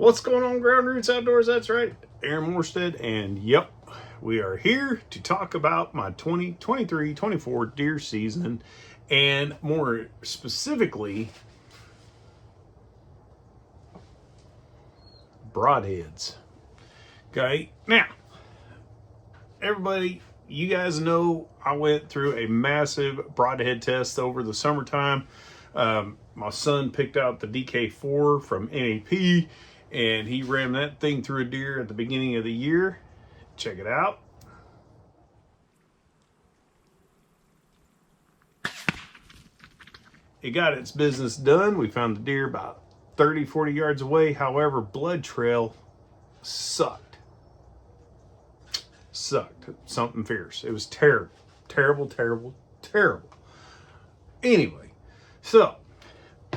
What's going on, Ground Roots Outdoors? That's right, Aaron Morstead, and yep, we are here to talk about my 2023-24 deer season, and more specifically, broadheads. Okay, now, everybody, you guys know I went through a massive broadhead test over the summertime. My son picked out the DK4 from NAP, and he ran that thing through a deer at the beginning of the year. Check it out. It got its business done. We found the deer about 30-40 yards away. However, blood trail sucked. Something fierce. It was terrible. Terrible. Anyway, so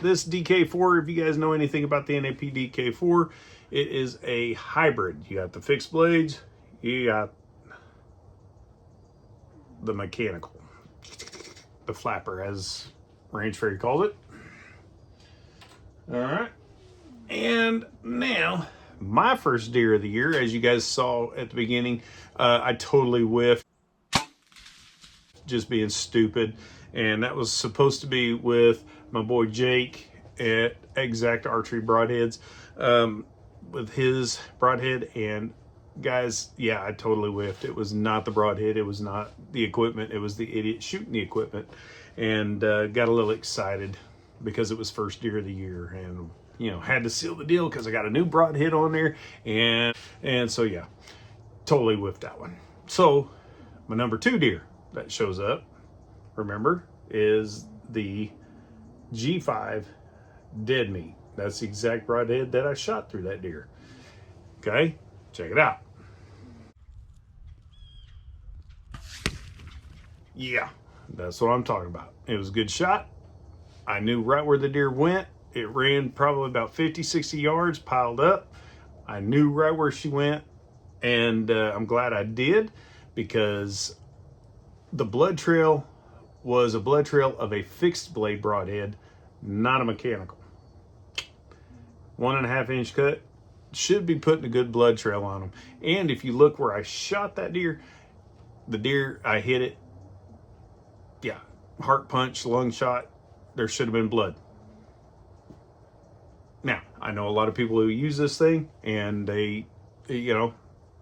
this DK4, if you guys know anything about the NAP DK4, it is a hybrid. You got the fixed blades, you got the mechanical, the flapper, as Range Fairy called it. All right, and now my first deer of the year, as you guys saw at the beginning, I totally whiffed, just being stupid. And that was supposed to be with my boy Jake at Exact Archery Broadheads, with his broadhead. And guys, yeah, I totally whiffed. It was not the broadhead. It was not the equipment. It was the idiot shooting the equipment. And got a little excited because it was first deer of the year, and you know, had to seal the deal because I got a new broadhead on there. And so yeah, totally whiffed that one. So my number 2 deer that shows up, remember, is the G5 Deadmeat. That's the exact broadhead that I shot through that deer. Okay, check it out. Yeah, that's what I'm talking about. It was a good shot. I knew right where the deer went. It ran probably about 50-60 yards, piled up. I knew right where she went, and I'm glad I did, because the blood trail was a blood trail of a fixed blade broadhead, not a mechanical. 1.5 inch cut should be putting a good blood trail on them. And if you look where I shot that deer, the deer, I hit it, yeah, heart punch, lung shot, there should have been blood. Now, I know a lot of people who use this thing, and they, you know,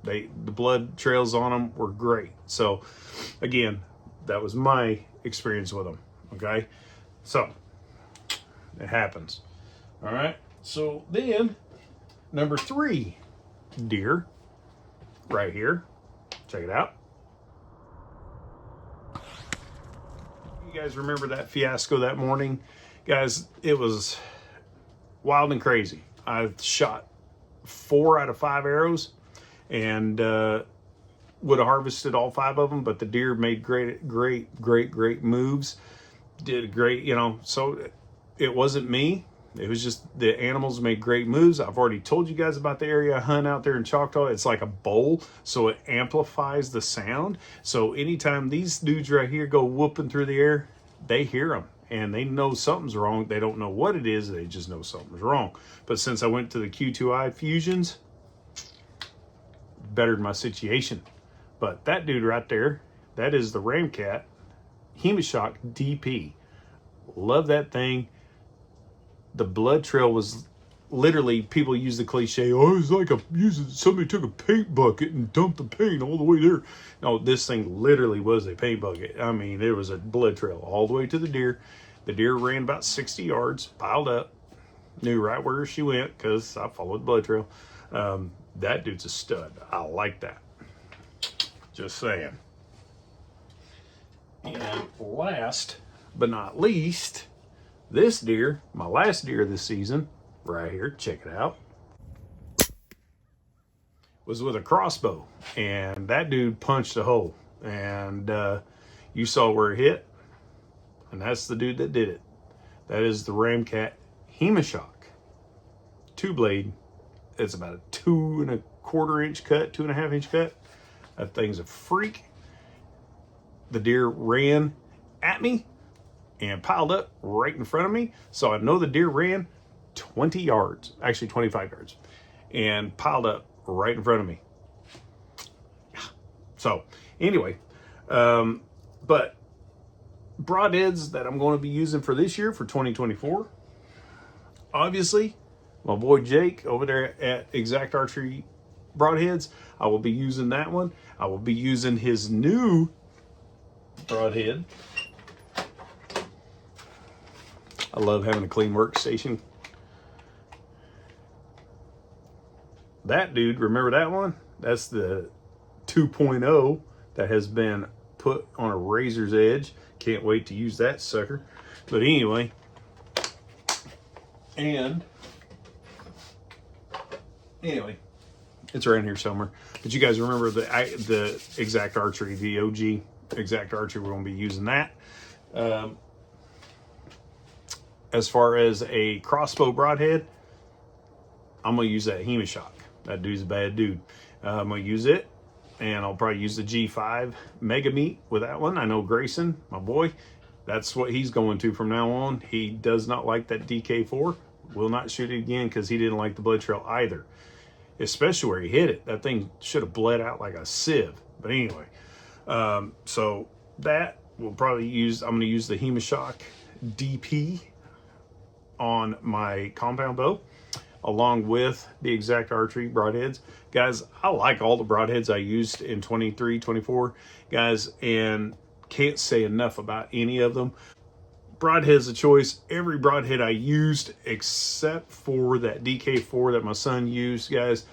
the blood trails on them were great. So again, that was my experience with them. Okay, so it happens. All right, so then number 3 deer right here, check it out. You guys remember that fiasco that morning? Guys, it was wild and crazy. I shot 4 out of 5 arrows, and would have harvested all 5 of them, but the deer made great moves. Did great, you know. So it wasn't me. It was just the animals made great moves. I've already told you guys about the area I hunt out there in Choctaw. It's like a bowl, so it amplifies the sound. So anytime these dudes right here go whooping through the air, they hear them, and they know something's wrong. They don't know what it is. They just know something's wrong. But since I went to the Q2i fusions, bettered my situation. But that dude right there, that is the Ramcat Hemoshock DP. Love that thing. The blood trail was literally, people use the cliche, oh, it's like somebody took a paint bucket and dumped the paint all the way there. No, this thing literally was a paint bucket. I mean, there was a blood trail all the way to the deer. The deer ran about 60 yards, piled up, knew right where she went because I followed the blood trail. That dude's a stud. I like that. Just saying. And last but not least, this deer, my last deer of this season, right here, check it out, was with a crossbow, and that dude punched a hole, and you saw where it hit, and that's the dude that did it. That is the Ramcat Hemoshock 2-blade. It's about a 2.25 inch cut, 2.5 inch cut. That thing's a freak. The deer ran at me and piled up right in front of me. So I know the deer ran 20 yards, actually 25 yards. and piled up right in front of me. So anyway, but broadheads that I'm going to be using for this year, for 2024, obviously my boy Jake over there at Exact Archery Broadheads, I will be using that one. I will be using his new broadhead. I love having a clean workstation. That dude, remember that one? That's the 2.0 that has been put on a razor's edge. Can't wait to use that sucker. But anyway, it's around here somewhere. But you guys remember the Exact Archery, the OG Exact Archery, we're going to be using that. As far as a crossbow broadhead, I'm going to use that Hemoshock. That dude's a bad dude. I'm going to use it, and I'll probably use the G5 Mega Meat with that one. I know Grayson, my boy, that's what he's going to from now on. He does not like that DK4. Will not shoot it again because he didn't like the blood trail either, especially where he hit it. That thing should have bled out like a sieve. But anyway, so that we'll probably use. I'm going to use the Hemoshock DP on my compound bow, along with the Exact Archery broadheads. Guys, I like all the broadheads I used in 23, 24, guys, and can't say enough about any of them. Broadhead's a choice. Every broadhead I used, except for that DK4 that my son used, guys,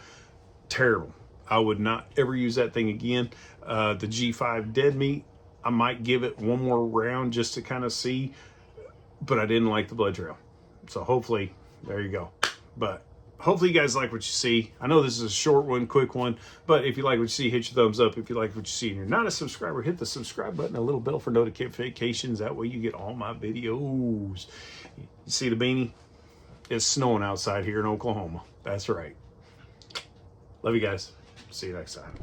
terrible. I would not ever use that thing again. The G5 Deadmeat, I might give it one more round just to kind of see, but I didn't like the blood trail. So hopefully, there you go. But hopefully you guys like what you see. I know this is a short one, quick one, but if you like what you see, hit your thumbs up. If you like what you see and you're not a subscriber, hit the subscribe button, a little bell for notifications. That way you get all my videos. You see the beanie? It's snowing outside here in Oklahoma. That's right. Love you guys. See you next time.